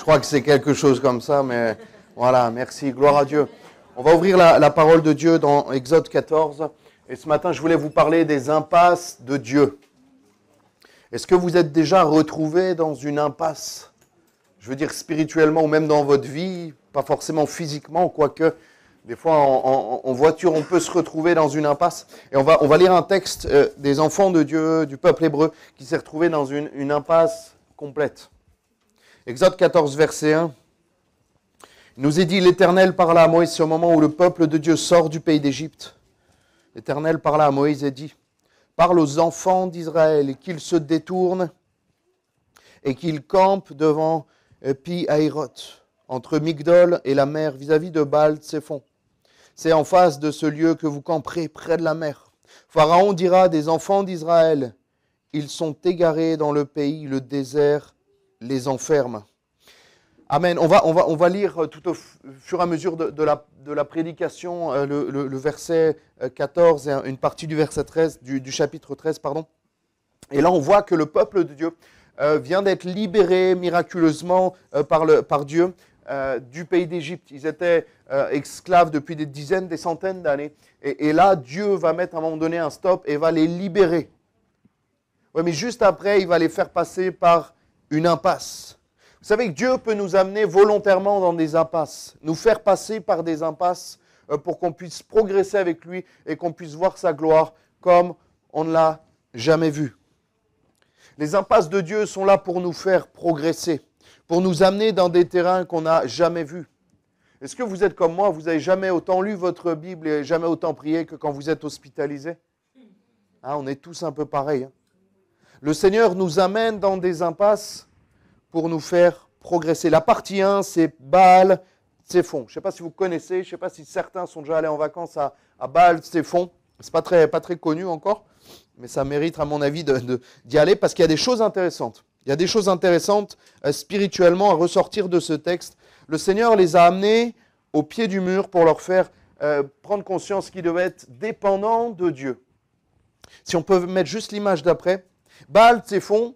crois que c'est quelque chose comme ça, mais voilà, merci, gloire à Dieu. On va ouvrir la parole de Dieu dans Exode 14. Et ce matin, je voulais vous parler des impasses de Dieu. Est-ce que vous êtes déjà retrouvé dans une impasse? Je veux dire spirituellement ou même dans votre vie, pas forcément physiquement, quoique des fois en voiture, on peut se retrouver dans une impasse. Et on va lire un texte des enfants de Dieu, du peuple hébreu, qui s'est retrouvé dans une impasse complète. Exode 14, verset 1. Il nous est dit, l'Éternel parla à Moïse au moment où le peuple de Dieu sort du pays d'Égypte. L'Éternel parla à Moïse et dit, parle aux enfants d'Israël et qu'ils se détournent et qu'ils campent devant Pi-Hahiroth, entre Migdol et la mer, vis-à-vis de Baal-Tséphon. C'est en face de ce lieu que vous camperez près de la mer. Pharaon dira des enfants d'Israël, ils sont égarés dans le pays, le désert les enferme. Amen. On va lire tout au fur et à mesure de la prédication le verset 14 et une partie du verset 13, du chapitre 13, pardon. Et là, on voit que le peuple de Dieu vient d'être libéré miraculeusement par Dieu du pays d'Égypte. Ils étaient esclaves depuis des dizaines, des centaines d'années. Et là, Dieu va mettre à un moment donné un stop et va les libérer. Oui, mais juste après, il va les faire passer par une impasse. Vous savez que Dieu peut nous amener volontairement dans des impasses, nous faire passer par des impasses pour qu'on puisse progresser avec lui et qu'on puisse voir sa gloire comme on ne l'a jamais vu. Les impasses de Dieu sont là pour nous faire progresser, pour nous amener dans des terrains qu'on n'a jamais vus. Est-ce que vous êtes comme moi, vous n'avez jamais autant lu votre Bible et jamais autant prié que quand vous êtes hospitalisé? On est tous un peu pareils. Le Seigneur nous amène dans des impasses pour nous faire progresser. La partie 1, c'est Baal-Tséphon. Je ne sais pas si vous connaissez, je ne sais pas si certains sont déjà allés en vacances à Baal-Tséphon. Ce n'est pas très connu encore, mais ça mérite à mon avis d'y aller parce qu'il y a des choses intéressantes. Il y a des choses intéressantes spirituellement à ressortir de ce texte. Le Seigneur les a amenés au pied du mur pour leur faire prendre conscience qu'ils devaient être dépendants de Dieu. Si on peut mettre juste l'image d'après, Baal-Tséphon,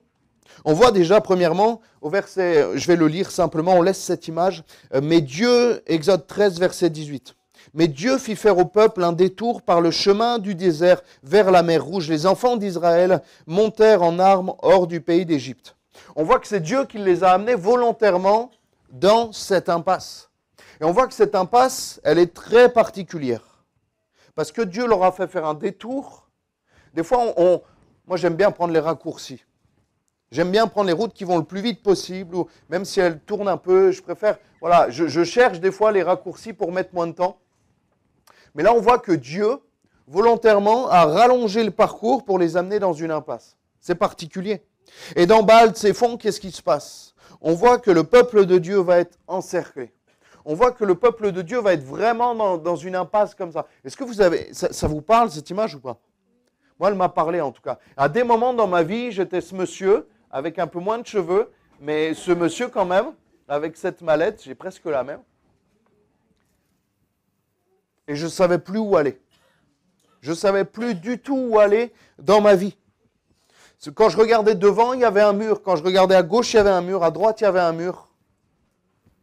on voit déjà premièrement au verset, je vais le lire simplement, on laisse cette image, mais Dieu, Exode 13, verset 18. Mais Dieu fit faire au peuple un détour par le chemin du désert vers la mer Rouge. Les enfants d'Israël montèrent en armes hors du pays d'Égypte. On voit que c'est Dieu qui les a amenés volontairement dans cette impasse. Et on voit que cette impasse, elle est très particulière. Parce que Dieu leur a fait faire un détour. Des fois, moi j'aime bien prendre les raccourcis. J'aime bien prendre les routes qui vont le plus vite possible, ou même si elles tournent un peu, je préfère, voilà, je cherche des fois les raccourcis pour mettre moins de temps. Mais là, on voit que Dieu, volontairement, a rallongé le parcours pour les amener dans une impasse. C'est particulier. Et dans Baal-Tséphon, qu'est-ce qui se passe? On voit que le peuple de Dieu va être encerclé. On voit que le peuple de Dieu va être vraiment dans une impasse comme ça. Est-ce que vous avez, ça vous parle cette image ou pas? Moi, elle m'a parlé en tout cas. À des moments dans ma vie, j'étais ce monsieur avec un peu moins de cheveux, mais ce monsieur quand même, avec cette mallette, j'ai presque la même. Et je ne savais plus où aller. Je ne savais plus du tout où aller dans ma vie. Quand je regardais devant, il y avait un mur. Quand je regardais à gauche, il y avait un mur. À droite, il y avait un mur.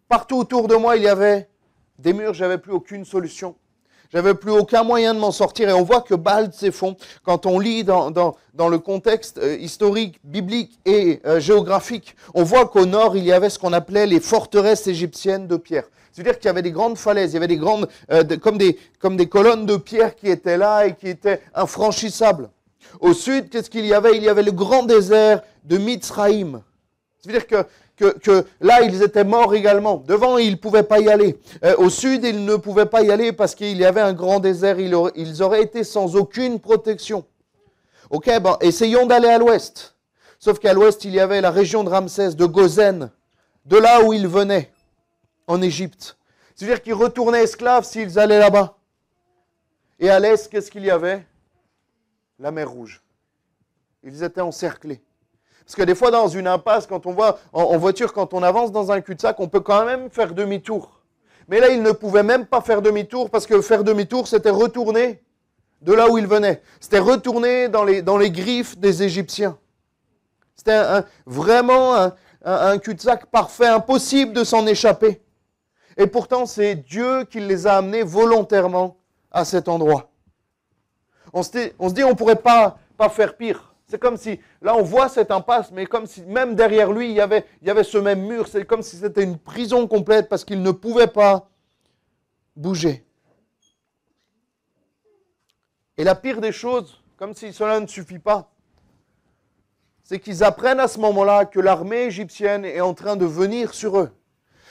Partout autour de moi, il y avait des murs. Je n'avais plus aucune solution. J'avais plus aucun moyen de m'en sortir. Et on voit que Baal-Tséphon, quand on lit dans le contexte historique, biblique et géographique, on voit qu'au nord, il y avait ce qu'on appelait les forteresses égyptiennes de pierre. C'est-à-dire qu'il y avait des grandes falaises, il y avait des grandes, comme des colonnes de pierre qui étaient là et qui étaient infranchissables. Au sud, qu'est-ce qu'il y avait? Il y avait le grand désert de Mitzraïm. C'est-à-dire que là, ils étaient morts également. Devant, ils ne pouvaient pas y aller. Au sud, ils ne pouvaient pas y aller parce qu'il y avait un grand désert. Ils auraient été sans aucune protection. Ok, bon, essayons d'aller à l'ouest. Sauf qu'à l'ouest, il y avait la région de Ramsès, de Gozen, de là où ils venaient, en Égypte. C'est-à-dire qu'ils retournaient esclaves s'ils allaient là-bas. Et à l'est, qu'est-ce qu'il y avait? La mer Rouge. Ils étaient encerclés. Parce que des fois, dans une impasse, quand on voit en voiture, quand on avance dans un cul-de-sac, on peut quand même faire demi-tour. Mais là, ils ne pouvaient même pas faire demi-tour, parce que faire demi-tour, c'était retourner de là où ils venaient. C'était retourner dans les griffes des Égyptiens. C'était vraiment un cul-de-sac parfait, impossible de s'en échapper. Et pourtant, c'est Dieu qui les a amenés volontairement à cet endroit. On se dit, on ne pourrait pas faire pire. C'est comme si, là on voit cette impasse, mais comme si même derrière lui, il y avait ce même mur. C'est comme si c'était une prison complète parce qu'il ne pouvait pas bouger. Et la pire des choses, comme si cela ne suffit pas, c'est qu'ils apprennent à ce moment-là que l'armée égyptienne est en train de venir sur eux.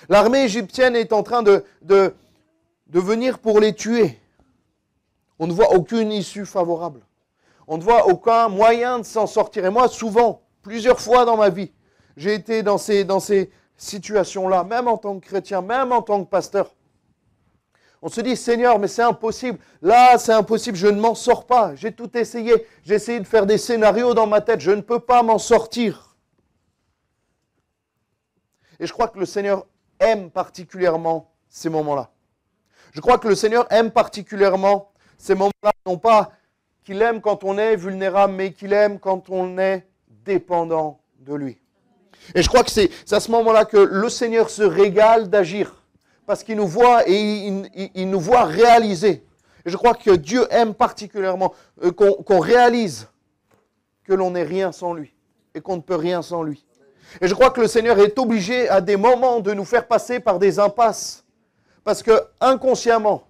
L'armée égyptienne est en train de venir pour les tuer. On ne voit aucune issue favorable. On ne voit aucun moyen de s'en sortir. Et moi, souvent, plusieurs fois dans ma vie, j'ai été dans ces situations-là, même en tant que chrétien, même en tant que pasteur. On se dit, Seigneur, mais c'est impossible. Là, c'est impossible, je ne m'en sors pas. J'ai tout essayé. J'ai essayé de faire des scénarios dans ma tête. Je ne peux pas m'en sortir. Et je crois que le Seigneur aime particulièrement ces moments-là. Je crois que le Seigneur aime particulièrement ces moments-là, non pas qu'il aime quand on est vulnérable, mais qu'il aime quand on est dépendant de lui. Et je crois que c'est à ce moment-là que le Seigneur se régale d'agir, parce qu'il nous voit et il nous voit réaliser. Et je crois que Dieu aime particulièrement qu'on réalise que l'on n'est rien sans lui et qu'on ne peut rien sans lui. Et je crois que le Seigneur est obligé à des moments de nous faire passer par des impasses, parce que inconsciemment,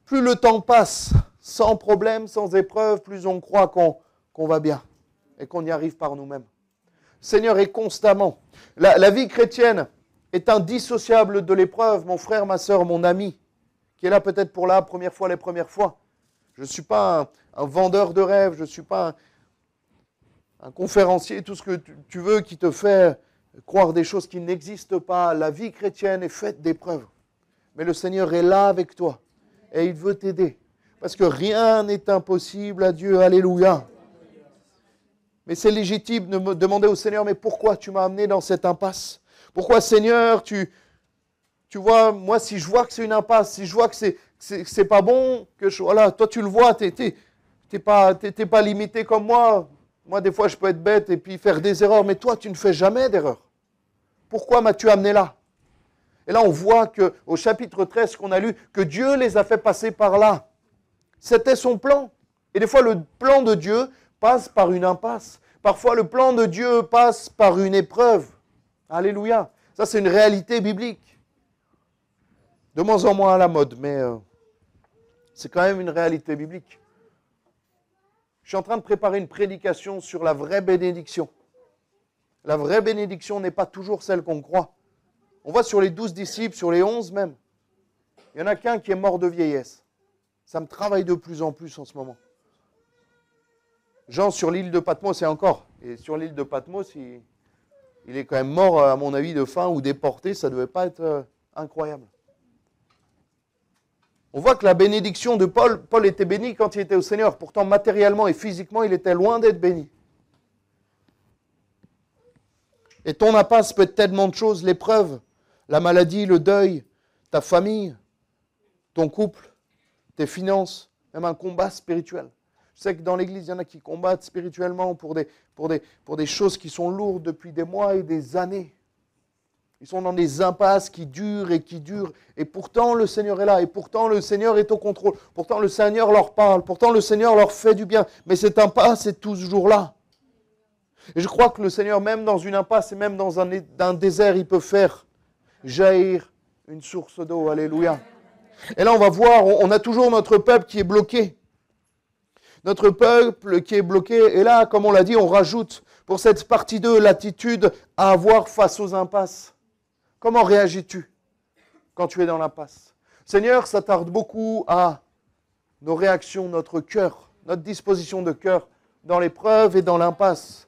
plus le temps passe sans problème, sans épreuve, plus on croit qu'on va bien et qu'on y arrive par nous-mêmes. Le Seigneur est constamment. La vie chrétienne est indissociable de l'épreuve. Mon frère, ma soeur, mon ami, qui est là peut-être pour la première fois, les premières fois. Je ne suis pas un vendeur de rêves, je ne suis pas un conférencier, tout ce que tu veux qui te fait croire des choses qui n'existent pas. La vie chrétienne est faite d'épreuves. Mais le Seigneur est là avec toi. Et il veut t'aider. Parce que rien n'est impossible à Dieu. Alléluia. Mais c'est légitime de me demander au Seigneur, mais pourquoi tu m'as amené dans cette impasse? Pourquoi, Seigneur, tu vois, moi, si je vois que c'est une impasse, si je vois que c'est pas bon, voilà, toi tu le vois, t'es pas limité comme moi. Moi, des fois, je peux être bête et puis faire des erreurs, mais toi, tu ne fais jamais d'erreurs. Pourquoi m'as-tu amené là? Et là, on voit qu'au chapitre 13 qu'on a lu, que Dieu les a fait passer par là. C'était son plan. Et des fois, le plan de Dieu passe par une impasse. Parfois, le plan de Dieu passe par une épreuve. Alléluia. Ça, c'est une réalité biblique. De moins en moins à la mode, mais c'est quand même une réalité biblique. Je suis en train de préparer une prédication sur la vraie bénédiction. La vraie bénédiction n'est pas toujours celle qu'on croit. On voit sur les 12 disciples, sur les 11 même, il n'y en a qu'un qui est mort de vieillesse. Ça me travaille de plus en plus en ce moment. Jean sur l'île de Patmos, et encore. Et sur l'île de Patmos, il est quand même mort, à mon avis, de faim ou déporté. Ça ne devait pas être incroyable. On voit que la bénédiction de Paul était béni quand il était au Seigneur. Pourtant, matériellement et physiquement, il était loin d'être béni. Et ton impasse peut être tellement de choses, l'épreuve, la maladie, le deuil, ta famille, ton couple, tes finances, même un combat spirituel. Je sais que dans l'Église, il y en a qui combattent spirituellement pour des choses qui sont lourdes depuis des mois et des années. Ils sont dans des impasses qui durent. Et pourtant, le Seigneur est là. Et pourtant, le Seigneur est au contrôle. Pourtant, le Seigneur leur parle. Pourtant, le Seigneur leur fait du bien. Mais cette impasse est toujours là. Et je crois que le Seigneur, même dans une impasse et même dans un désert, il peut faire jaillir une source d'eau. Alléluia. Et là, on va voir, on a toujours notre peuple qui est bloqué. Notre peuple qui est bloqué. Et là, comme on l'a dit, on rajoute pour cette partie 2 l'attitude à avoir face aux impasses. Comment réagis-tu quand tu es dans l'impasse? Seigneur, ça tarde beaucoup à nos réactions, notre cœur, notre disposition de cœur dans l'épreuve et dans l'impasse.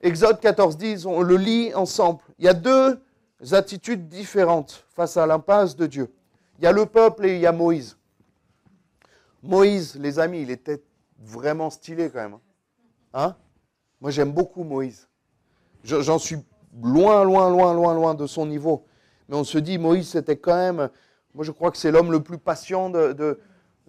Exode 14:10, on le lit ensemble. Il y a deux attitudes différentes face à l'impasse de Dieu. Il y a le peuple et il y a Moïse. Moïse, les amis, il était vraiment stylé quand même. Hein? Moi, j'aime beaucoup Moïse. J'en suis loin de son niveau. Mais on se dit, Moïse, c'était quand même... Moi, je crois que c'est l'homme le plus patient de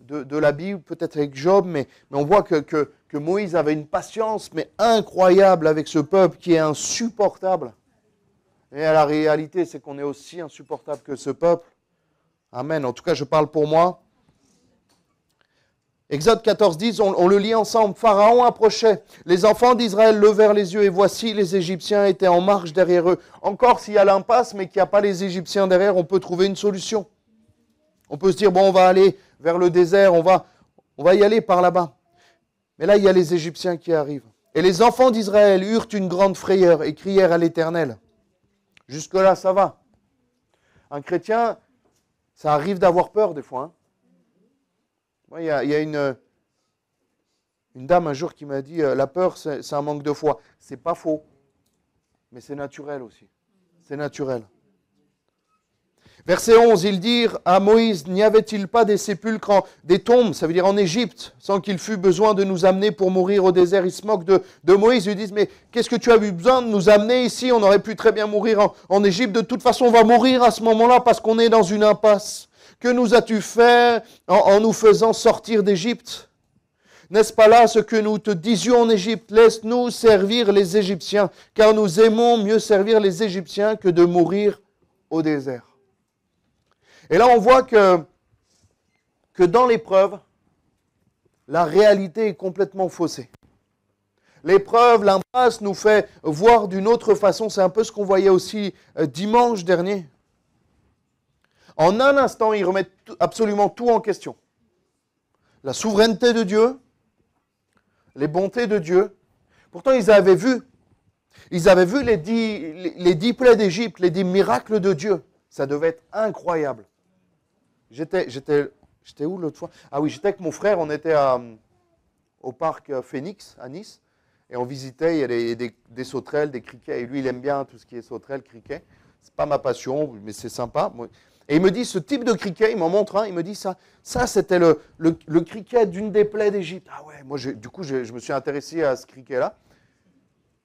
la Bible, peut-être avec Job, mais on voit que que Moïse avait une patience, mais incroyable avec ce peuple qui est insupportable. Et la réalité, c'est qu'on est aussi insupportable que ce peuple. Amen. En tout cas, je parle pour moi. Exode 14, 10, on le lit ensemble. Pharaon approchait. Les enfants d'Israël levèrent les yeux et voici, les Égyptiens étaient en marche derrière eux. Encore s'il y a l'impasse, mais qu'il n'y a pas les Égyptiens derrière, on peut trouver une solution. On peut se dire, bon, on va aller vers le désert, on va y aller par là-bas. Mais là, il y a les Égyptiens qui arrivent. Et les enfants d'Israël eurent une grande frayeur et crièrent à l'Éternel. Jusque-là, ça va. Un chrétien, ça arrive d'avoir peur des fois. Il y a une dame un jour qui m'a dit, la peur, c'est un manque de foi. C'est pas faux, mais c'est naturel aussi. C'est naturel. Verset 11, ils dirent à Moïse, n'y avait-il pas des sépulcres, des tombes, ça veut dire en Égypte, sans qu'il fût besoin de nous amener pour mourir au désert. Ils se moquent de Moïse, ils lui disent, mais qu'est-ce que tu as eu besoin de nous amener ici? On aurait pu très bien mourir en Égypte. De toute façon, on va mourir à ce moment-là parce qu'on est dans une impasse. Que nous as-tu fait en nous faisant sortir d'Égypte? N'est-ce pas là ce que nous te disions en Égypte? Laisse-nous servir les Égyptiens, car nous aimons mieux servir les Égyptiens que de mourir au désert. Et là, on voit que dans l'épreuve, la réalité est complètement faussée. L'épreuve, l'impasse nous fait voir d'une autre façon. C'est un peu ce qu'on voyait aussi dimanche dernier. En un instant, ils remettent absolument tout en question. La souveraineté de Dieu, les bontés de Dieu. Pourtant, ils avaient vu les 10 plaies d'Égypte, les 10 miracles de Dieu. Ça devait être incroyable. J'étais où l'autre fois? Ah oui, j'étais avec mon frère, on était au parc Phoenix, à Nice, et on visitait, il y a des sauterelles, des criquets, et lui, il aime bien tout ce qui est sauterelles, criquets. C'est pas ma passion, mais c'est sympa. Et il me dit, ce type de criquet, il m'en montre un, il me dit, ça c'était le criquet d'une des plaies d'Égypte. Ah ouais, moi, du coup, je me suis intéressé à ce criquet-là.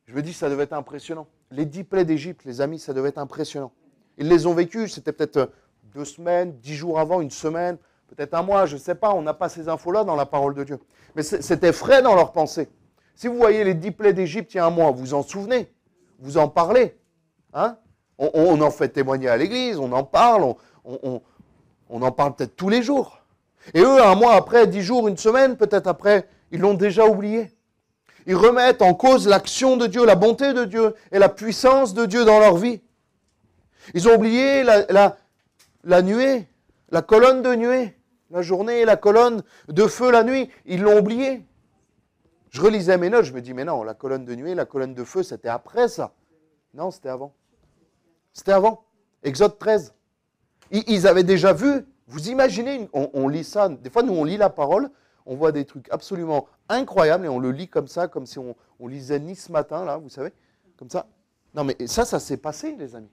Je me dis, ça devait être impressionnant. Les 10 plaies d'Égypte, les amis, ça devait être impressionnant. Ils les ont vécues, c'était peut-être 2 semaines, 10 jours avant, une semaine, peut-être un mois, je ne sais pas, on n'a pas ces infos-là dans la parole de Dieu. Mais c'était frais dans leur pensée. Si vous voyez les 10 plaies d'Égypte il y a un mois, vous vous en souvenez, vous en parlez. Hein? On en fait témoigner à l'église, on en parle, on en parle peut-être tous les jours. Et eux, un mois après, 10 jours, une semaine, peut-être après, ils l'ont déjà oublié. Ils remettent en cause l'action de Dieu, la bonté de Dieu et la puissance de Dieu dans leur vie. Ils ont oublié la nuée, la colonne de nuée, la journée et la colonne de feu la nuit. Ils l'ont oublié. Je relisais mes notes, je me dis, mais non, la colonne de nuée, la colonne de feu, c'était après ça. Non, c'était avant. C'était avant. Exode 13. Ils avaient déjà vu, vous imaginez, on lit ça, des fois nous on lit la parole, on voit des trucs absolument incroyables et on le lit comme ça, comme si on lisait Nice ce matin, là, vous savez, comme ça. Non mais ça s'est passé, les amis.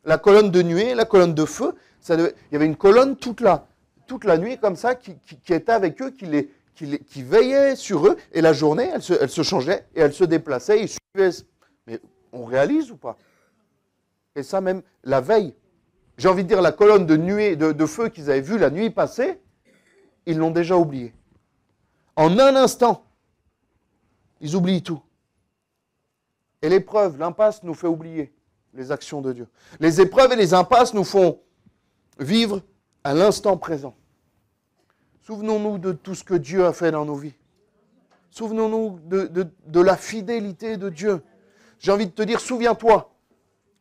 La colonne de nuée, la colonne de feu, il y avait une colonne toute la nuit comme ça qui était avec eux, qui veillait sur eux. Et la journée, elle se changeait et elle se déplaçait. Ils suivaient. Mais on réalise ou pas? Et ça même, la veille. J'ai envie de dire, la colonne de nuée, de feu qu'ils avaient vue la nuit passée, ils l'ont déjà oubliée. En un instant, ils oublient tout. Et l'épreuve, l'impasse nous fait oublier les actions de Dieu. Les épreuves et les impasses nous font vivre à l'instant présent. Souvenons-nous de tout ce que Dieu a fait dans nos vies. Souvenons-nous de la fidélité de Dieu. J'ai envie de te dire, souviens-toi.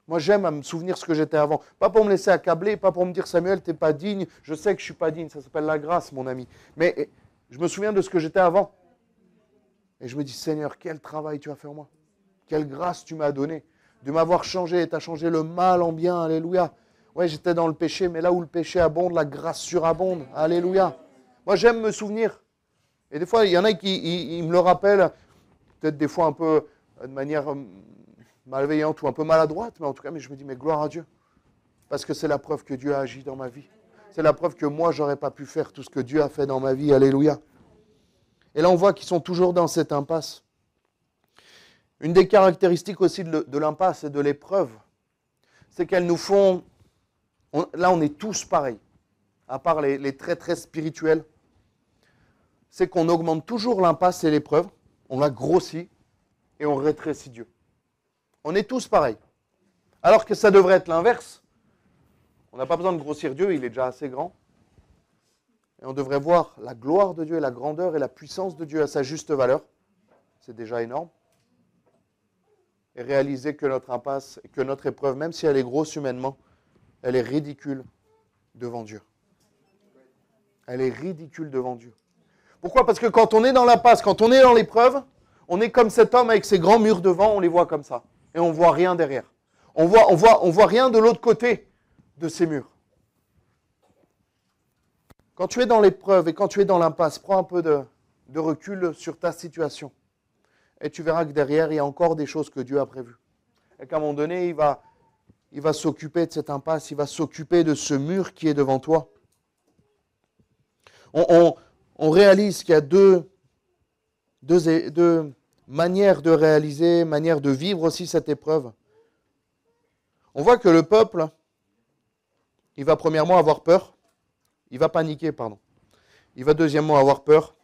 Moi, j'aime à me souvenir ce que j'étais avant. Pas pour me laisser accabler, pas pour me dire, Samuel, tu n'es pas digne. Je sais que je ne suis pas digne, ça s'appelle la grâce, mon ami. Mais je me souviens de ce que j'étais avant. Et je me dis, Seigneur, quel travail tu as fait en moi. Quelle grâce tu m'as donnée de m'avoir changé. Tu as changé le mal en bien, alléluia. Ouais, j'étais dans le péché, mais là où le péché abonde, la grâce surabonde, alléluia. Moi, j'aime me souvenir. Et des fois, il y en a qui me le rappellent, peut-être des fois un peu de manière malveillante ou un peu maladroite, mais en tout cas, je me dis, mais gloire à Dieu. Parce que c'est la preuve que Dieu a agi dans ma vie. C'est la preuve que moi, je n'aurais pas pu faire tout ce que Dieu a fait dans ma vie, alléluia. Et là, on voit qu'ils sont toujours dans cette impasse. Une des caractéristiques aussi de l'impasse et de l'épreuve, c'est qu'elles nous font... là, on est tous pareils, à part les traits très spirituels. C'est qu'on augmente toujours l'impasse et l'épreuve. on la grossit et on rétrécit Dieu. On est tous pareils. Alors que ça devrait être l'inverse. On n'a pas besoin de grossir Dieu, il est déjà assez grand. Et on devrait voir la gloire de Dieu, et la grandeur et la puissance de Dieu à sa juste valeur. C'est déjà énorme. Et réaliser que notre impasse, que notre épreuve, même si elle est grosse humainement, elle est ridicule devant Dieu. Elle est ridicule devant Dieu. Pourquoi? Parce que quand on est dans l'impasse, quand on est dans l'épreuve, on est comme cet homme avec ses grands murs devant, on les voit comme ça. Et on ne voit rien derrière. On voit rien de l'autre côté de ces murs. Quand tu es dans l'épreuve et quand tu es dans l'impasse, prends un peu de recul sur ta situation. Et tu verras que derrière, il y a encore des choses que Dieu a prévues. Et qu'à un moment donné, il va s'occuper de cette impasse, il va s'occuper de ce mur qui est devant toi. On réalise qu'il y a deux manières de réaliser, manières de vivre aussi cette épreuve. On voit que le peuple, il va premièrement avoir peur. Il va paniquer, pardon. Il va deuxièmement avoir peur.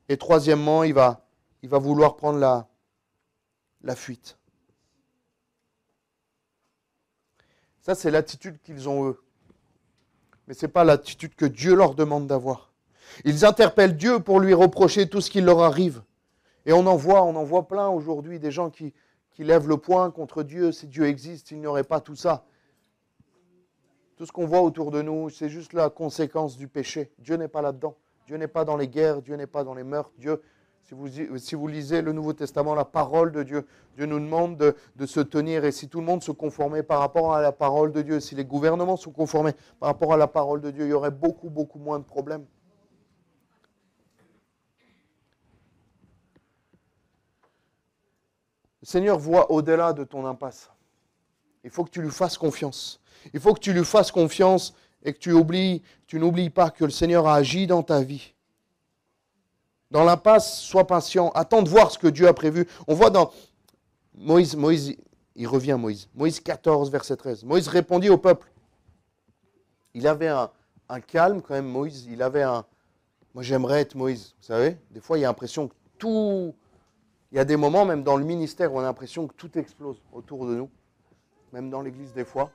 Et troisièmement, il va vouloir prendre la fuite. Ça, c'est l'attitude qu'ils ont eux. Mais ce n'est pas l'attitude que Dieu leur demande d'avoir. Ils interpellent Dieu pour lui reprocher tout ce qui leur arrive. Et on en voit plein aujourd'hui, des gens qui lèvent le poing contre Dieu. Si Dieu existe, il n'y aurait pas tout ça. Tout ce qu'on voit autour de nous, c'est juste la conséquence du péché. Dieu n'est pas là-dedans. Dieu n'est pas dans les guerres, Dieu n'est pas dans les meurtres. Dieu, si vous lisez le Nouveau Testament, la parole de Dieu, Dieu nous demande de se tenir. Et si tout le monde se conformait par rapport à la parole de Dieu, si les gouvernements se conformaient par rapport à la parole de Dieu, il y aurait beaucoup, beaucoup moins de problèmes. Le Seigneur voit au-delà de ton impasse. Il faut que tu lui fasses confiance. Il faut que tu lui fasses confiance et que tu n'oublies pas que le Seigneur a agi dans ta vie. Dans l'impasse, sois patient. Attends de voir ce que Dieu a prévu. On voit dans Moïse, il revient Moïse. Moïse 14, verset 13. Moïse répondit au peuple. Il avait un calme quand même, Moïse. Moi j'aimerais être Moïse. Vous savez, des fois il y a l'impression que tout... Il y a des moments, même dans le ministère, où on a l'impression que tout explose autour de nous. Même dans l'église des fois.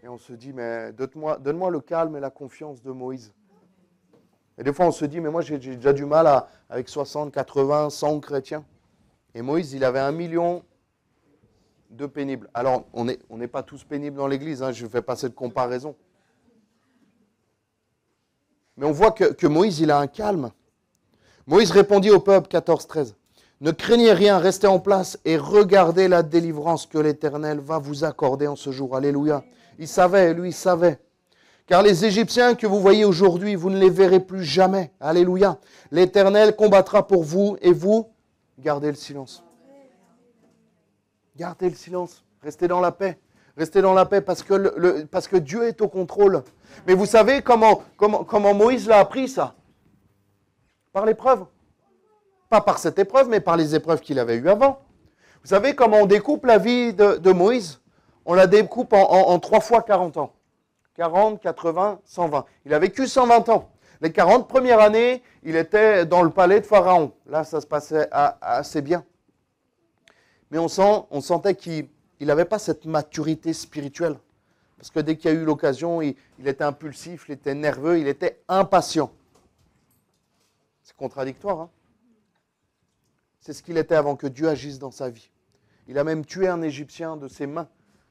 Et on se dit, mais donne-moi le calme et la confiance de Moïse. Et des fois on se dit, mais moi j'ai déjà du mal avec 60, 80, 100 chrétiens. Et Moïse, il avait 1 million de pénibles. Alors, on n'est pas tous pénibles dans l'église, hein, je ne fais pas cette comparaison. Mais on voit que Moïse, il a un calme. Moïse répondit au peuple, 14, 13. Ne craignez rien, restez en place et regardez la délivrance que l'Éternel va vous accorder en ce jour. Alléluia. Il savait, lui, il savait. Car les Égyptiens que vous voyez aujourd'hui, vous ne les verrez plus jamais. Alléluia. L'Éternel combattra pour vous et vous, gardez le silence. Gardez le silence. Restez dans la paix. Restez dans la paix parce que Dieu est au contrôle. Mais vous savez comment Moïse l'a appris ça? Par l'épreuve. Pas par cette épreuve, mais par les épreuves qu'il avait eues avant. Vous savez comment on découpe la vie de Moïse? On la découpe en 3 fois 40 ans. 40, 80, 120. Il a vécu 120 ans. Les 40 premières années, il était dans le palais de Pharaon. Là, ça se passait assez bien. Mais on sentait qu'il n'avait pas cette maturité spirituelle. Parce que dès qu'il y a eu l'occasion, il était impulsif, il était nerveux, il était impatient. C'est contradictoire, hein? C'est ce qu'il était avant que Dieu agisse dans sa vie. Il a même tué un Égyptien de ses mains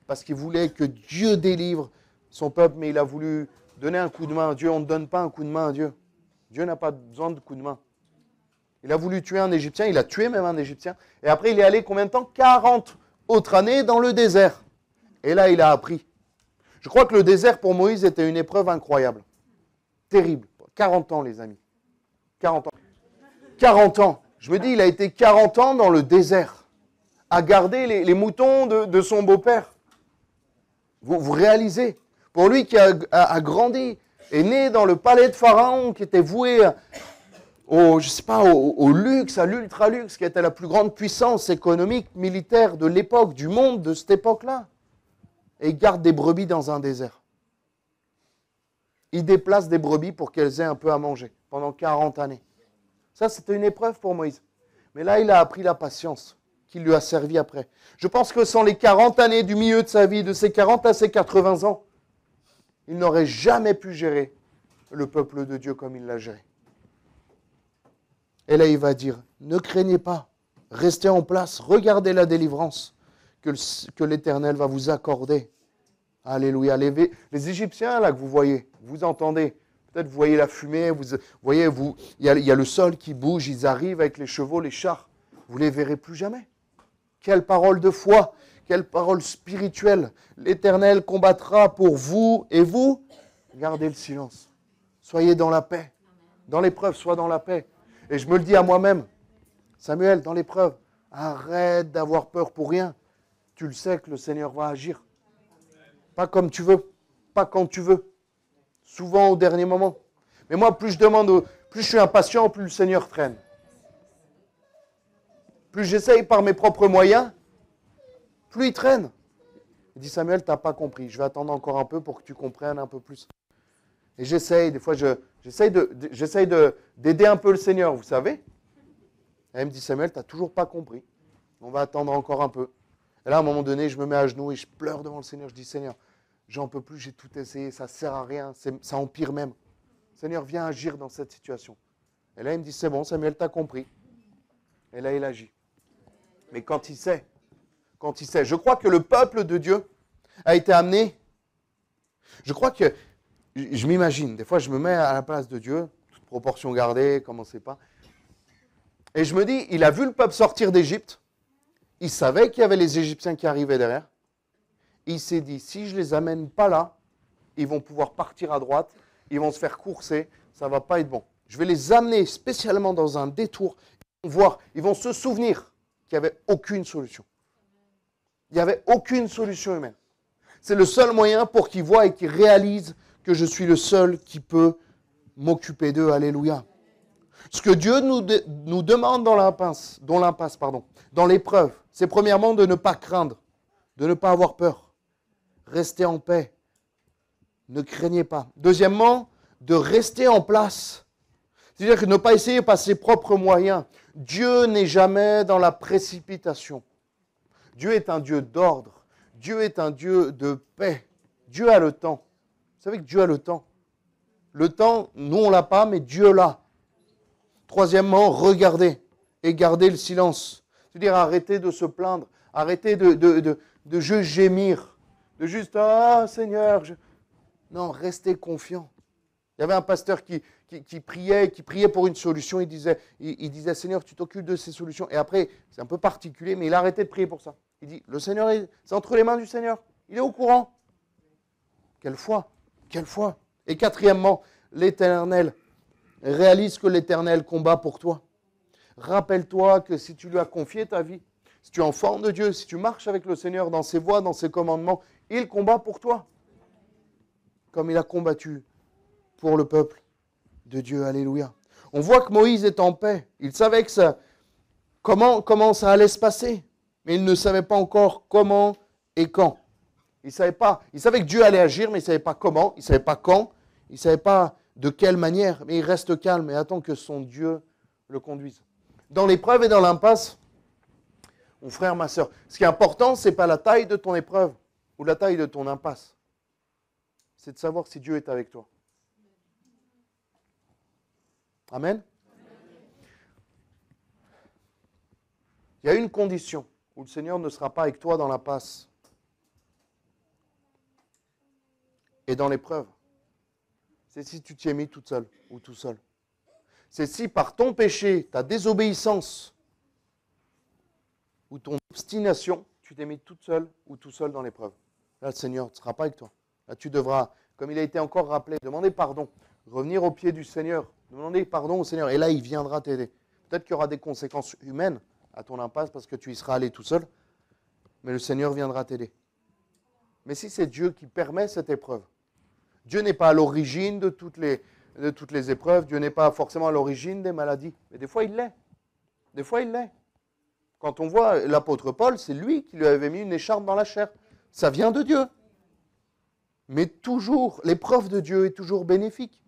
parce qu'il voulait que Dieu délivre son peuple, mais il a voulu donner un coup de main à Dieu. On ne donne pas un coup de main à Dieu. Dieu n'a pas besoin de coup de main. Il a voulu tuer un Égyptien, il a tué même un Égyptien. Et après, il est allé combien de temps? 40 autres années dans le désert. Et là, il a appris. Je crois que le désert pour Moïse était une épreuve incroyable. Terrible. 40 ans, les amis. 40 ans. 40 ans. Je me dis, il a été 40 ans dans le désert, à garder les moutons de son beau-père. Vous réalisez, pour lui qui a grandi, est né dans le palais de Pharaon, qui était voué au luxe, à l'ultra-luxe, qui était la plus grande puissance économique, militaire de l'époque, du monde de cette époque-là. Et il garde des brebis dans un désert. Il déplace des brebis pour qu'elles aient un peu à manger pendant 40 années. Ça, c'était une épreuve pour Moïse. Mais là, il a appris la patience qui lui a servi après. Je pense que sans les 40 années du milieu de sa vie, de ses 40 à ses 80 ans, il n'aurait jamais pu gérer le peuple de Dieu comme il l'a géré. Et là, il va dire, ne craignez pas, restez en place, regardez la délivrance que l'Éternel va vous accorder. Alléluia. Les Égyptiens, là, que vous voyez, vous entendez, peut-être vous voyez la fumée, vous voyez, il y a le sol qui bouge, ils arrivent avec les chevaux, les chars. Vous ne les verrez plus jamais. Quelle parole de foi, quelle parole spirituelle. L'Éternel combattra pour vous et vous, gardez le silence. Soyez dans la paix. Dans l'épreuve, sois dans la paix. Et je me le dis à moi-même, Samuel, dans l'épreuve, arrête d'avoir peur pour rien. Tu le sais que le Seigneur va agir. Pas comme tu veux, pas quand tu veux. Souvent au dernier moment. Mais moi, plus je demande, plus je suis impatient, plus le Seigneur traîne. Plus j'essaye par mes propres moyens, plus il traîne. Il dit, Samuel, tu n'as pas compris. Je vais attendre encore un peu pour que tu comprennes un peu plus. Et j'essaye, des fois, j'essaye d'aider un peu le Seigneur, vous savez. Et il me dit, Samuel, tu n'as toujours pas compris. On va attendre encore un peu. Et là, à un moment donné, je me mets à genoux et je pleure devant le Seigneur. Je dis, Seigneur, j'en peux plus, j'ai tout essayé, ça ne sert à rien, ça empire même. Seigneur, viens agir dans cette situation. Et là, il me dit, c'est bon, Samuel, tu as compris. Et là, il agit. Mais quand il sait, je crois que le peuple de Dieu a été amené, je crois que, je m'imagine, des fois je me mets à la place de Dieu, toute proportion gardée, commencez pas, et je me dis, il a vu le peuple sortir d'Égypte, il savait qu'il y avait les Égyptiens qui arrivaient derrière, il s'est dit, si je les amène pas là, ils vont pouvoir partir à droite, ils vont se faire courser, ça ne va pas être bon. Je vais les amener spécialement dans un détour, ils vont se souvenir qu'il n'y avait aucune solution. Il n'y avait aucune solution humaine. C'est le seul moyen pour qu'ils voient et qu'ils réalisent que je suis le seul qui peut m'occuper d'eux. Alléluia. Ce que Dieu nous demande dans l'épreuve, c'est premièrement de ne pas craindre, de ne pas avoir peur. Restez en paix. Ne craignez pas. Deuxièmement, de rester en place. C'est-à-dire que ne pas essayer par ses propres moyens. Dieu n'est jamais dans la précipitation. Dieu est un Dieu d'ordre. Dieu est un Dieu de paix. Dieu a le temps. Vous savez que Dieu a le temps. Le temps, nous on ne l'a pas, mais Dieu l'a. Troisièmement, regardez et gardez le silence. C'est-à-dire arrêtez de se plaindre. Arrêtez de juste gémir. De juste, ah Seigneur. Non, restez confiants. Il y avait un pasteur qui priait pour une solution. Il disait, Seigneur, tu t'occupes de ces solutions. Et après, c'est un peu particulier, mais il a arrêté de prier pour ça. Il dit, le Seigneur, c'est entre les mains du Seigneur. Il est au courant. Quelle foi, quelle foi. Et quatrièmement, l'Éternel. Réalise que l'Éternel combat pour toi. Rappelle-toi que si tu lui as confié ta vie, si tu es en forme de Dieu, si tu marches avec le Seigneur dans ses voies, dans ses commandements, il combat pour toi. Comme il a combattu pour le peuple de Dieu. Alléluia. On voit que Moïse est en paix. Il savait que comment ça allait se passer. Mais il ne savait pas encore comment et quand. Il savait pas. Il savait que Dieu allait agir, mais il ne savait pas comment, il ne savait pas quand, il ne savait pas de quelle manière. Mais il reste calme et attend que son Dieu le conduise. Dans l'épreuve et dans l'impasse, mon frère, ma soeur, ce qui est important, ce n'est pas la taille de ton épreuve ou la taille de ton impasse. C'est de savoir si Dieu est avec toi. Amen. Il y a une condition où le Seigneur ne sera pas avec toi dans l'impasse et dans l'épreuve. C'est si tu t'y es mis toute seule ou tout seul. C'est si par ton péché, ta désobéissance ou ton obstination, tu t'es mis toute seule ou tout seul dans l'épreuve. Là, le Seigneur ne sera pas avec toi. Là, tu devras, comme il a été encore rappelé, demander pardon, revenir au pied du Seigneur, demander pardon au Seigneur, et là, il viendra t'aider. Peut-être qu'il y aura des conséquences humaines à ton impasse parce que tu y seras allé tout seul, mais le Seigneur viendra t'aider. Mais si c'est Dieu qui permet cette épreuve, Dieu n'est pas à l'origine de toutes les épreuves, Dieu n'est pas forcément à l'origine des maladies, mais des fois il l'est. Des fois il l'est. Quand on voit l'apôtre Paul, c'est lui qui lui avait mis une écharpe dans la chair. Ça vient de Dieu. Mais toujours, l'épreuve de Dieu est toujours bénéfique.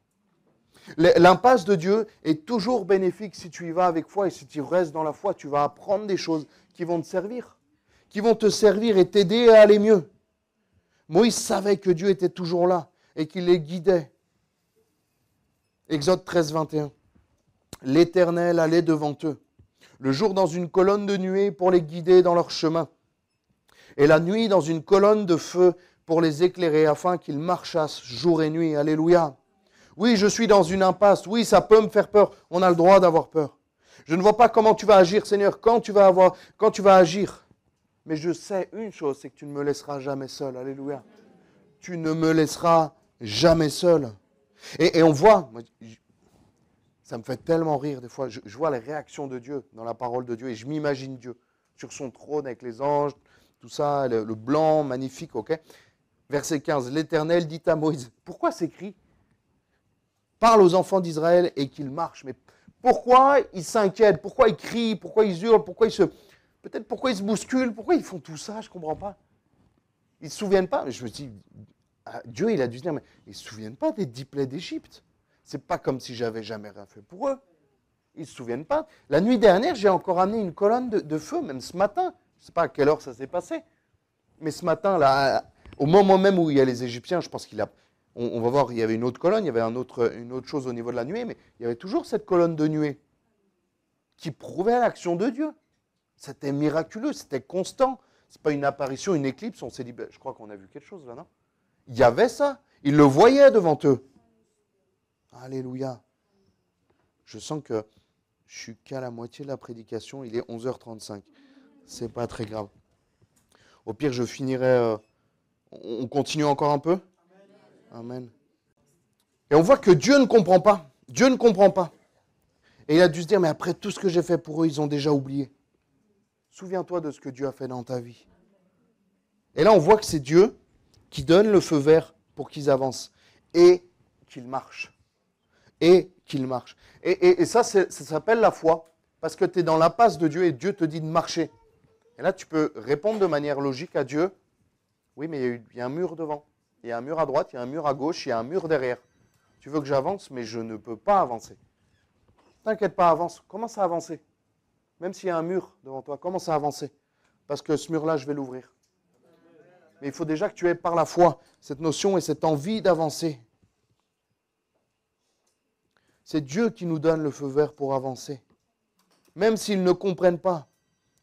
L'impasse de Dieu est toujours bénéfique si tu y vas avec foi et si tu restes dans la foi. Tu vas apprendre des choses qui vont te servir, et t'aider à aller mieux. Moïse savait que Dieu était toujours là et qu'il les guidait. Exode 13, 21. L'Éternel allait devant eux, le jour dans une colonne de nuée pour les guider dans leur chemin, et la nuit dans une colonne de feu pour les éclairer, afin qu'ils marchassent jour et nuit. Alléluia. Oui, je suis dans une impasse. Oui, ça peut me faire peur. On a le droit d'avoir peur. Je ne vois pas comment tu vas agir, Seigneur, quand tu vas agir. Mais je sais une chose, c'est que tu ne me laisseras jamais seul. Alléluia. Tu ne me laisseras jamais seul. Et on voit, ça me fait tellement rire des fois, je vois les réactions de Dieu dans la parole de Dieu et je m'imagine Dieu sur son trône avec les anges, tout ça, le blanc, magnifique, ok. Verset 15, l'Éternel dit à Moïse, pourquoi s'écrit ? Parle aux enfants d'Israël et qu'ils marchent. Mais pourquoi ils s'inquiètent ? Pourquoi ils crient ? Pourquoi ils hurlent ? Peut-être pourquoi ils se bousculent ? Pourquoi ils font tout ça ? Je ne comprends pas. Ils ne se souviennent pas. Mais je me dis, Dieu, il a dû se dire, mais ils ne se souviennent pas des 10 plaies d'Égypte. C'est pas comme si j'avais jamais rien fait pour eux. Ils ne se souviennent pas. La nuit dernière, j'ai encore amené une colonne de feu, même ce matin. Je ne sais pas à quelle heure ça s'est passé. Mais ce matin, là, au moment même où il y a les Égyptiens, je pense on va voir, il y avait une autre colonne, il y avait une autre chose au niveau de la nuée, mais il y avait toujours cette colonne de nuée qui prouvait l'action de Dieu. C'était miraculeux, c'était constant. Ce n'est pas une apparition, une éclipse, on s'est dit, je crois qu'on a vu quelque chose là, non ? Il y avait ça, ils le voyaient devant eux. Alléluia. Je sens que je suis qu'à la moitié de la prédication, il est 11h35. C'est pas très grave. Au pire, je finirai. On continue encore un peu ? Amen. Et on voit que Dieu ne comprend pas. Dieu ne comprend pas. Et il a dû se dire, mais après tout ce que j'ai fait pour eux, ils ont déjà oublié. Souviens-toi de ce que Dieu a fait dans ta vie. Et là, on voit que c'est Dieu qui donne le feu vert pour qu'ils avancent et qu'ils marchent. Et qu'ils marchent. Et ça s'appelle la foi. Parce que tu es dans l'impasse de Dieu et Dieu te dit de marcher. Et là, tu peux répondre de manière logique à Dieu. Oui, mais il y a un mur devant. Il y a un mur à droite, il y a un mur à gauche, il y a un mur derrière. Tu veux que j'avance, mais je ne peux pas avancer. T'inquiète pas, avance. Commence à avancer. Même s'il y a un mur devant toi, commence à avancer. Parce que ce mur-là, je vais l'ouvrir. Mais il faut déjà que tu aies par la foi cette notion et cette envie d'avancer. C'est Dieu qui nous donne le feu vert pour avancer. Même s'ils ne comprennent pas,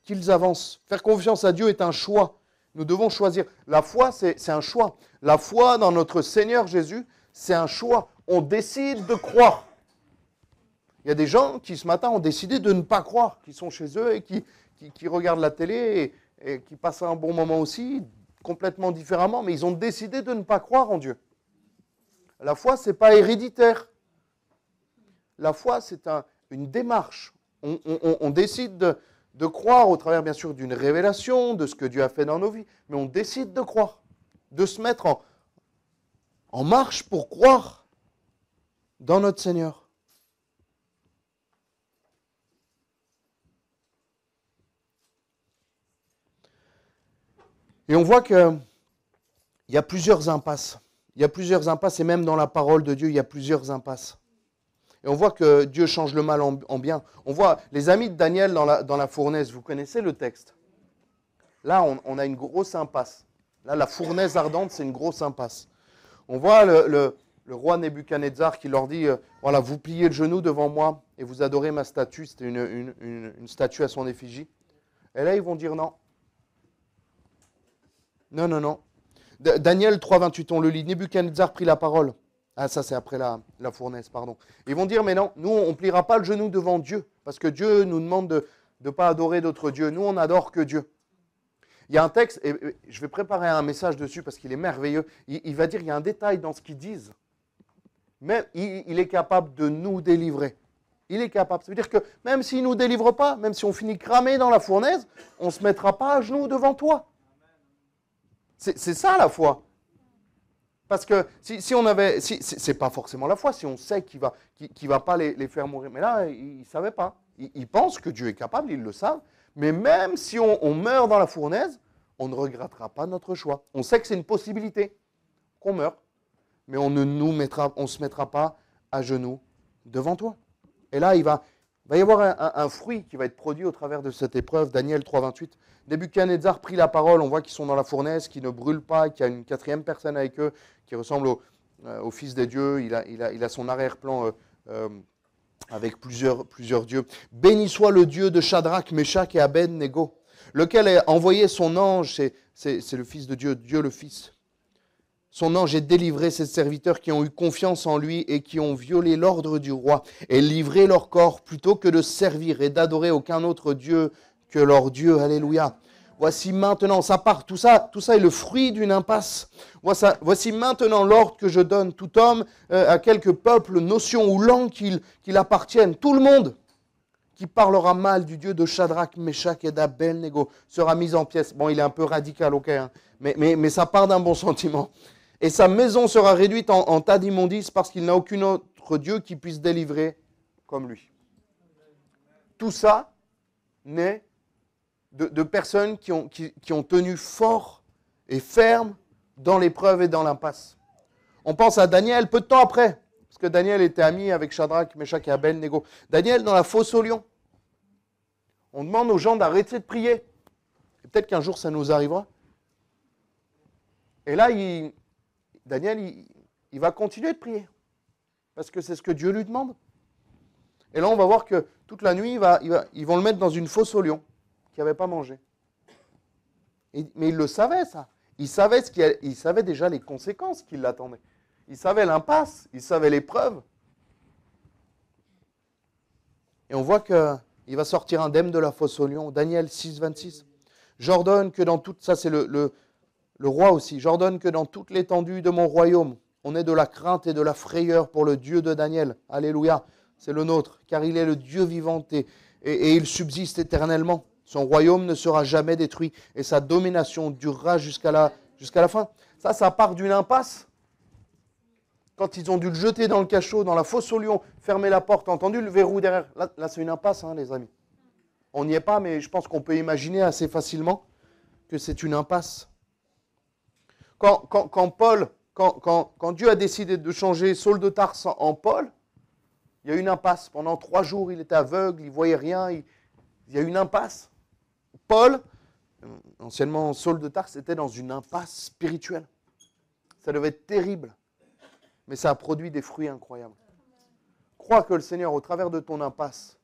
qu'ils avancent. Faire confiance à Dieu est un choix. Nous devons choisir. La foi, c'est un choix. La foi dans notre Seigneur Jésus, c'est un choix. On décide de croire. Il y a des gens qui, ce matin, ont décidé de ne pas croire, qui sont chez eux et qui regardent la télé et qui passent un bon moment aussi, complètement différemment, mais ils ont décidé de ne pas croire en Dieu. La foi, ce n'est pas héréditaire. La foi, c'est une démarche. On décide de croire au travers, bien sûr, d'une révélation, de ce que Dieu a fait dans nos vies, mais on décide de croire, de se mettre en marche pour croire dans notre Seigneur. Et on voit qu'il y a plusieurs impasses. Il y a plusieurs impasses, et même dans la parole de Dieu, il y a plusieurs impasses. Et on voit que Dieu change le mal en bien. On voit les amis de Daniel dans la fournaise. Vous connaissez le texte. Là, on a une grosse impasse. Là, la fournaise ardente, c'est une grosse impasse. On voit le roi Nebuchadnezzar qui leur dit, voilà, vous pliez le genou devant moi et vous adorez ma statue. C'était une statue à son effigie. Et là, ils vont dire non. Non, non, non. Daniel 3, 28, on le lit. Nebuchadnezzar prit la parole. Ah, ça, c'est après la fournaise, pardon. Ils vont dire, mais non, nous, on ne pliera pas le genou devant Dieu, parce que Dieu nous demande de ne pas adorer d'autres dieux. Nous, on n'adore que Dieu. Il y a un texte, et je vais préparer un message dessus, parce qu'il est merveilleux. Il va dire, il y a un détail dans ce qu'ils disent. Mais il est capable de nous délivrer. Il est capable. Ça veut dire que même s'il ne nous délivre pas, même si on finit cramé dans la fournaise, on ne se mettra pas à genoux devant toi. C'est ça la foi. Parce que si on avait, c'est pas forcément la foi, si on sait qu'il va pas les faire mourir. Mais là, ils ne savaient pas. Ils pensent que Dieu est capable, ils le savent. Mais même si on meurt dans la fournaise, on ne regrettera pas notre choix. On sait que c'est une possibilité qu'on meurt. Mais on ne se mettra pas à genoux devant toi. Et là, il va y avoir un fruit qui va être produit au travers de cette épreuve. Daniel 3, 28. Nebuchadnezzar prit la parole. On voit qu'ils sont dans la fournaise, qu'ils ne brûlent pas, qu'il y a une quatrième personne avec eux qui ressemble au Fils des dieux. Il a son arrière-plan avec plusieurs dieux. Béni soit le Dieu de Shadrach, Meshach et Abed-Nego, lequel a envoyé son ange, c'est le Fils de Dieu, Dieu le Fils. Son ange a délivré ses serviteurs qui ont eu confiance en lui et qui ont violé l'ordre du roi et livré leur corps plutôt que de servir et d'adorer aucun autre Dieu que leur Dieu. Alléluia. Voici maintenant, ça part, tout ça est le fruit d'une impasse. Voici maintenant l'ordre que je donne. Tout homme, à quelque peuple, notion ou langue qu'il appartienne, tout le monde qui parlera mal du Dieu de Shadrach, Meshach et d'Abed-Nego sera mis en pièces. Bon, il est un peu radical, ok, hein, mais ça part d'un bon sentiment. Et sa maison sera réduite en tas d'immondices parce qu'il n'a aucun autre Dieu qui puisse délivrer comme lui. Tout ça naît de personnes qui ont tenu fort et ferme dans l'épreuve et dans l'impasse. On pense à Daniel peu de temps après, parce que Daniel était ami avec Shadrach, Meshach et Abed-Nego. Daniel dans la fosse aux lions. On demande aux gens d'arrêter de prier. Et peut-être qu'un jour ça nous arrivera. Et là, Daniel, il va continuer de prier. Parce que c'est ce que Dieu lui demande. Et là, on va voir que toute la nuit, ils vont le mettre dans une fosse aux lions, qui n'avait pas mangé. Mais il le savait, ça. Il savait déjà les conséquences qui l'attendaient. Il savait l'impasse, il savait l'épreuve. Et on voit qu'il va sortir indemne de la fosse aux lions. Daniel 6, 26. J'ordonne que dans toute... Ça, c'est le roi aussi. J'ordonne que dans toute l'étendue de mon royaume, on ait de la crainte et de la frayeur pour le Dieu de Daniel. Alléluia. C'est le nôtre. Car il est le Dieu vivant et il subsiste éternellement. Son royaume ne sera jamais détruit et sa domination durera jusqu'à la fin. Ça part d'une impasse. Quand ils ont dû le jeter dans le cachot, dans la fosse aux lions, fermer la porte, entendu le verrou derrière. Là c'est une impasse, hein, les amis. On n'y est pas, mais je pense qu'on peut imaginer assez facilement que c'est une impasse. Quand Dieu a décidé de changer Saul de Tarse en Paul, il y a eu une impasse. Pendant 3 jours, il était aveugle, il ne voyait rien. Il y a eu une impasse. Paul, anciennement Saul de Tarse, était dans une impasse spirituelle. Ça devait être terrible. Mais ça a produit des fruits incroyables. Crois que le Seigneur, au travers de ton impasse,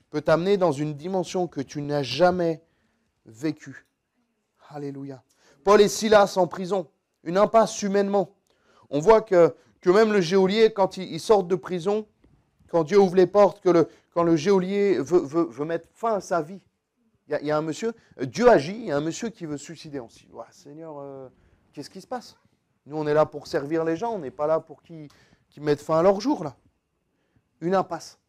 peut t'amener dans une dimension que tu n'as jamais vécue. Alléluia. Paul et Silas en prison, une impasse humainement. On voit que même le geôlier, quand il sort de prison, quand Dieu ouvre les portes, quand le geôlier veut mettre fin à sa vie, il y a un monsieur, Dieu agit, il y a un monsieur qui veut se suicider. On se dit, ouais, Seigneur, qu'est-ce qui se passe? Nous, on est là pour servir les gens, on n'est pas là pour qu'ils mettent fin à leur jour, là. Une impasse.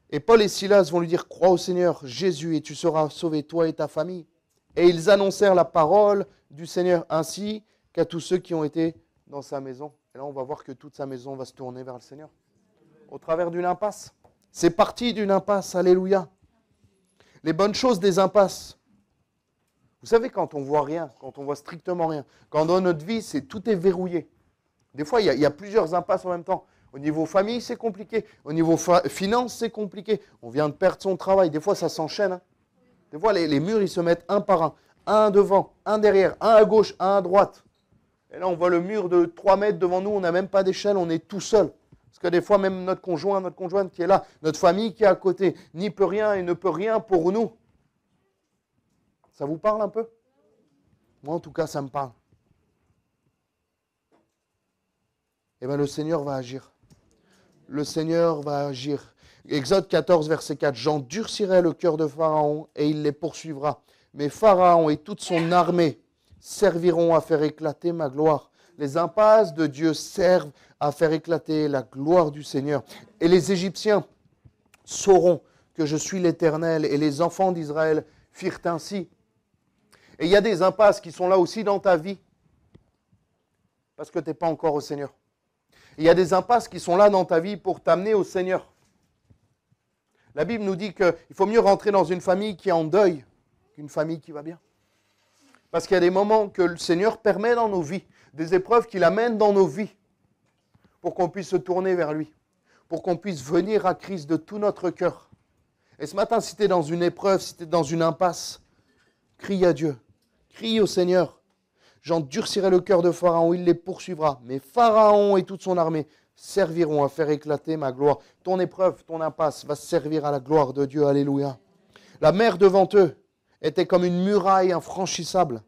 Et Paul et Silas vont lui dire, crois au Seigneur Jésus et tu seras sauvé, toi et ta famille. Et ils annoncèrent la parole du Seigneur ainsi qu'à tous ceux qui ont été dans sa maison. Et là, on va voir que toute sa maison va se tourner vers le Seigneur. Au travers d'une impasse. C'est parti d'une impasse, alléluia. Les bonnes choses des impasses. Vous savez, quand on voit rien, quand on voit strictement rien, quand dans notre vie, tout est verrouillé. Des fois, il y a plusieurs impasses en même temps. Au niveau famille, c'est compliqué. Au niveau finance, c'est compliqué. On vient de perdre son travail. Des fois, ça s'enchaîne. Hein. Des fois, les murs, ils se mettent un par un. Un devant, un derrière, un à gauche, un à droite. Et là, on voit le mur de 3 mètres devant nous. On n'a même pas d'échelle, on est tout seul. Parce que des fois, même notre conjointe qui est là, notre famille qui est à côté, n'y peut rien et ne peut rien pour nous. Ça vous parle un peu? Moi, en tout cas, ça me parle. Eh bien, le Seigneur va agir. Le Seigneur va agir. Exode 14, verset 4. J'endurcirai le cœur de Pharaon et il les poursuivra. Mais Pharaon et toute son armée serviront à faire éclater ma gloire. Les impasses de Dieu servent à faire éclater la gloire du Seigneur. Et les Égyptiens sauront que je suis l'Éternel et les enfants d'Israël firent ainsi. Et il y a des impasses qui sont là aussi dans ta vie parce que tu n'es pas encore au Seigneur. Il y a des impasses qui sont là dans ta vie pour t'amener au Seigneur. La Bible nous dit qu'il faut mieux rentrer dans une famille qui est en deuil qu'une famille qui va bien. Parce qu'il y a des moments que le Seigneur permet dans nos vies, des épreuves qu'il amène dans nos vies, pour qu'on puisse se tourner vers lui, pour qu'on puisse venir à Christ de tout notre cœur. Et ce matin, si tu es dans une épreuve, si tu es dans une impasse, crie à Dieu, crie au Seigneur. J'endurcirai le cœur de Pharaon, il les poursuivra. Mais Pharaon et toute son armée serviront à faire éclater ma gloire. Ton épreuve, ton impasse va servir à la gloire de Dieu. Alléluia. La mer devant eux était comme une muraille infranchissable.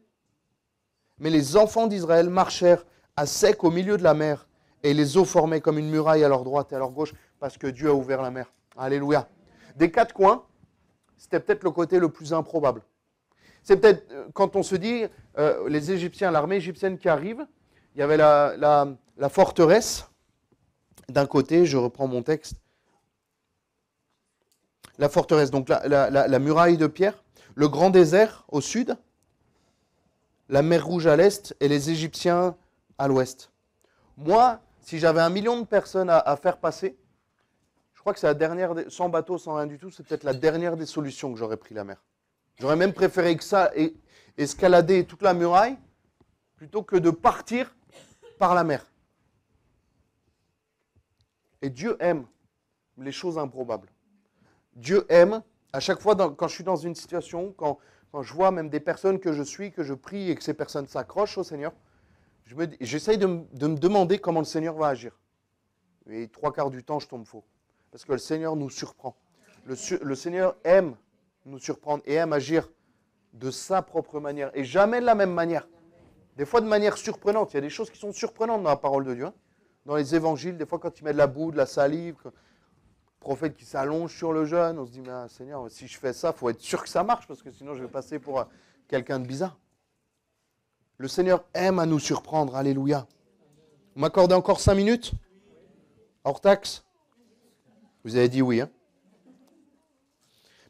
Mais les enfants d'Israël marchèrent à sec au milieu de la mer et les eaux formaient comme une muraille à leur droite et à leur gauche parce que Dieu a ouvert la mer. Alléluia. Des quatre coins, c'était peut-être le côté le plus improbable. C'est peut-être, quand on se dit, les Égyptiens, l'armée égyptienne qui arrive, il y avait la forteresse, d'un côté, je reprends mon texte, la forteresse, donc la muraille de pierre, le grand désert au sud, la mer Rouge à l'est et les Égyptiens à l'ouest. Moi, si j'avais 1 million de personnes à faire passer, je crois que c'est la dernière, sans bateau, sans rien du tout, c'est peut-être la dernière des solutions que j'aurais pris la mer. J'aurais même préféré que ça, escalader toute la muraille, plutôt que de partir par la mer. Et Dieu aime les choses improbables. Dieu aime, à chaque fois quand je suis dans une situation, quand je vois même des personnes que je suis, que je prie et que ces personnes s'accrochent au Seigneur, j'essaye de me demander comment le Seigneur va agir. Et 3/4 du temps, je tombe faux. Parce que le Seigneur nous surprend. Le Seigneur aime nous surprendre et aime agir de sa propre manière et jamais de la même manière. Des fois de manière surprenante. Il y a des choses qui sont surprenantes dans la parole de Dieu. Hein. Dans les évangiles, des fois quand il met de la boue, de la salive, le prophète qui s'allonge sur le jeûne, on se dit, mais Seigneur, si je fais ça, il faut être sûr que ça marche parce que sinon je vais passer pour quelqu'un de bizarre. Le Seigneur aime à nous surprendre. Alléluia. Vous m'accordez encore 5 minutes? Hors taxe? Vous avez dit oui, hein?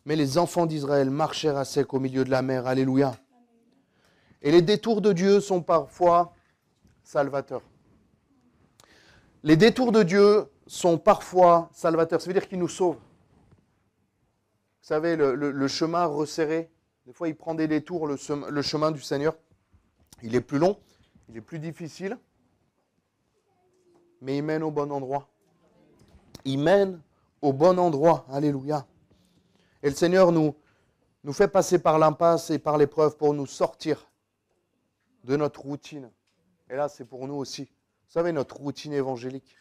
Mais les enfants d'Israël marchèrent à sec au milieu de la mer. Alléluia. Et les détours de Dieu sont parfois salvateurs. Les détours de Dieu sont parfois salvateurs. Ça veut dire qu'il nous sauve. Vous savez, le chemin resserré, des fois il prend des détours, le chemin du Seigneur. Il est plus long, il est plus difficile, mais il mène au bon endroit. Il mène au bon endroit. Alléluia. Et le Seigneur nous fait passer par l'impasse et par l'épreuve pour nous sortir de notre routine. Et là, c'est pour nous aussi. Vous savez, notre routine évangélique.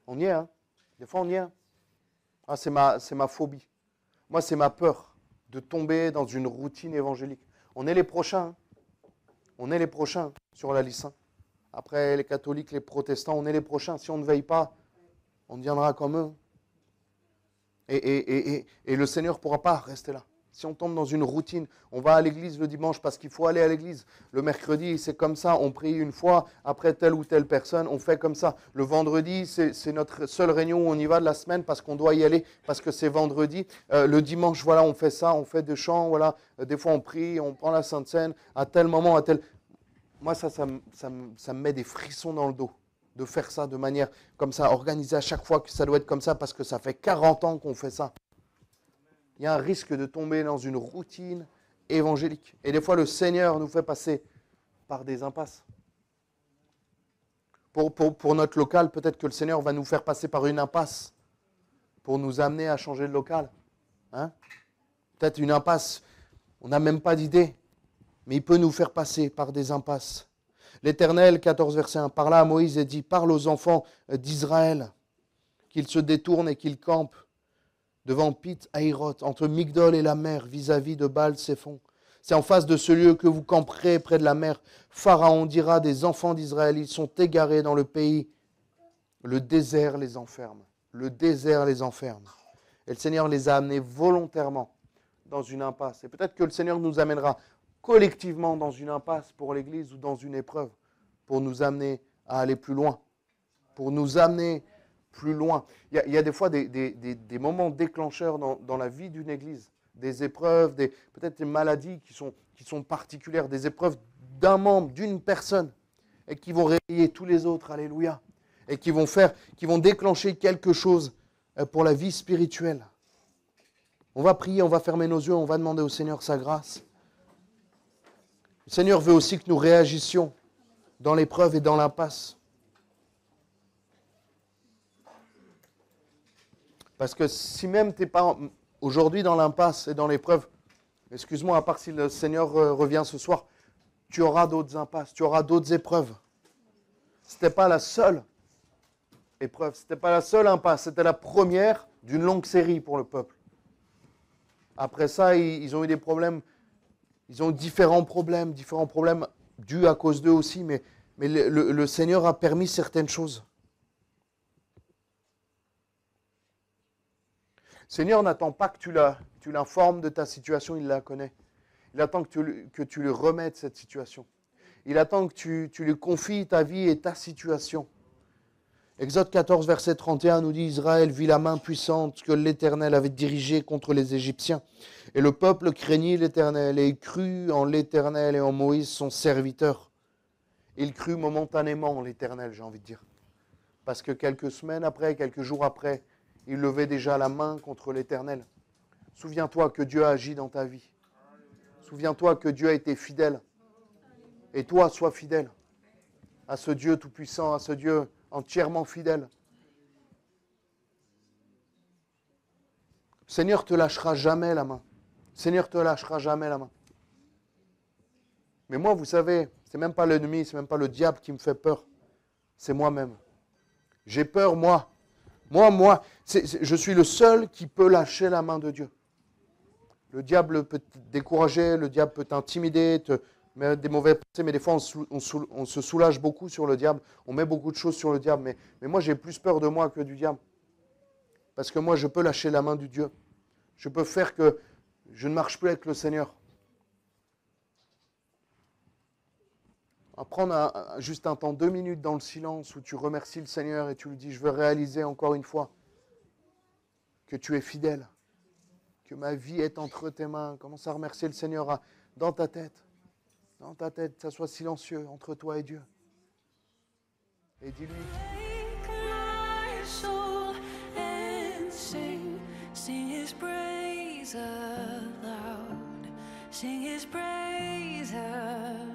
On y est, hein? Des fois, on y est. Ah, c'est ma phobie. Moi, c'est ma peur de tomber dans une routine évangélique. On est les prochains. Hein? On est les prochains sur la liste. Hein? Après les catholiques, les protestants, on est les prochains. Si on ne veille pas, on deviendra comme eux. Et le Seigneur ne pourra pas rester là. Si on tombe dans une routine, on va à l'église le dimanche parce qu'il faut aller à l'église. Le mercredi, c'est comme ça, on prie une fois, après telle ou telle personne, on fait comme ça. Le vendredi, c'est notre seule réunion où on y va de la semaine parce qu'on doit y aller, parce que c'est vendredi. Le dimanche, voilà, on fait ça, on fait des chants, voilà. Des fois, on prie, on prend la Sainte Seine, à tel moment, à tel... Moi, ça me met des frissons dans le dos de faire ça de manière comme ça, organisée à chaque fois que ça doit être comme ça parce que ça fait 40 ans qu'on fait ça. Il y a un risque de tomber dans une routine évangélique. Et des fois, le Seigneur nous fait passer par des impasses. Pour notre local, peut-être que le Seigneur va nous faire passer par une impasse pour nous amener à changer de local. Hein? Peut-être une impasse, on n'a même pas d'idée, mais il peut nous faire passer par des impasses. L'Éternel, 14 verset 1, parla à Moïse et dit, parle aux enfants d'Israël, qu'ils se détournent et qu'ils campent devant Pit-Hahiroth, entre Migdol et la mer, vis-à-vis de Baal-Séphon. C'est en face de ce lieu que vous camperez près de la mer. Pharaon dira des enfants d'Israël, ils sont égarés dans le pays. Le désert les enferme. Le désert les enferme. Et le Seigneur les a amenés volontairement dans une impasse. Et peut-être que le Seigneur nous amènera collectivement dans une impasse pour l'Église ou dans une épreuve pour nous amener à aller plus loin. Pour nous amener plus loin. Il y a des fois des moments déclencheurs dans la vie d'une Église. Des épreuves, peut-être des maladies qui sont particulières, des épreuves d'un membre, d'une personne, et qui vont réveiller tous les autres, alléluia, et qui vont déclencher quelque chose pour la vie spirituelle. On va prier, on va fermer nos yeux, on va demander au Seigneur sa grâce. Le Seigneur veut aussi que nous réagissions dans l'épreuve et dans l'impasse. Parce que si même tu n'es pas aujourd'hui dans l'impasse et dans l'épreuve, excuse-moi, à part si le Seigneur revient ce soir, tu auras d'autres impasses, tu auras d'autres épreuves. Ce n'était pas la seule épreuve, ce n'était pas la seule impasse, c'était la première d'une longue série pour le peuple. Après ça, ils ont eu des problèmes, ils ont eu différents problèmes dus à cause d'eux aussi, mais le Seigneur a permis certaines choses. Le Seigneur n'attend pas que tu l'informes de ta situation, il la connaît. Il attend que tu lui remettes cette situation. Il attend que tu lui confies ta vie et ta situation. Exode 14, verset 31 nous dit « Israël vit la main puissante que l'Éternel avait dirigée contre les Égyptiens. Et le peuple craignit l'Éternel et crut en l'Éternel et en Moïse son serviteur. » Il crut momentanément en l'Éternel, j'ai envie de dire. Parce que quelques semaines après, quelques jours après, il levait déjà la main contre l'Éternel. Souviens-toi que Dieu a agi dans ta vie. Souviens-toi que Dieu a été fidèle. Et toi, sois fidèle à ce Dieu tout-puissant, à ce Dieu entièrement fidèle. Le Seigneur ne te lâchera jamais la main. Le Seigneur ne te lâchera jamais la main. Mais moi, vous savez, ce n'est même pas l'ennemi, ce n'est même pas le diable qui me fait peur. C'est moi-même. J'ai peur, moi. Je suis le seul qui peut lâcher la main de Dieu. Le diable peut te décourager, le diable peut t'intimider, te mettre des mauvais pensées, mais des fois on se soulage beaucoup sur le diable, on met beaucoup de choses sur le diable, mais moi j'ai plus peur de moi que du diable. Parce que moi je peux lâcher la main du Dieu. Je peux faire que je ne marche plus avec le Seigneur. On va prendre juste un temps, 2 minutes dans le silence où tu remercies le Seigneur et tu lui dis, je veux réaliser encore une fois que tu es fidèle. Que ma vie est entre tes mains. Commence à remercier le Seigneur dans ta tête. Dans ta tête, que ça soit silencieux entre toi et Dieu. Et dis-lui. Sing his praise aloud. Sing his praise aloud.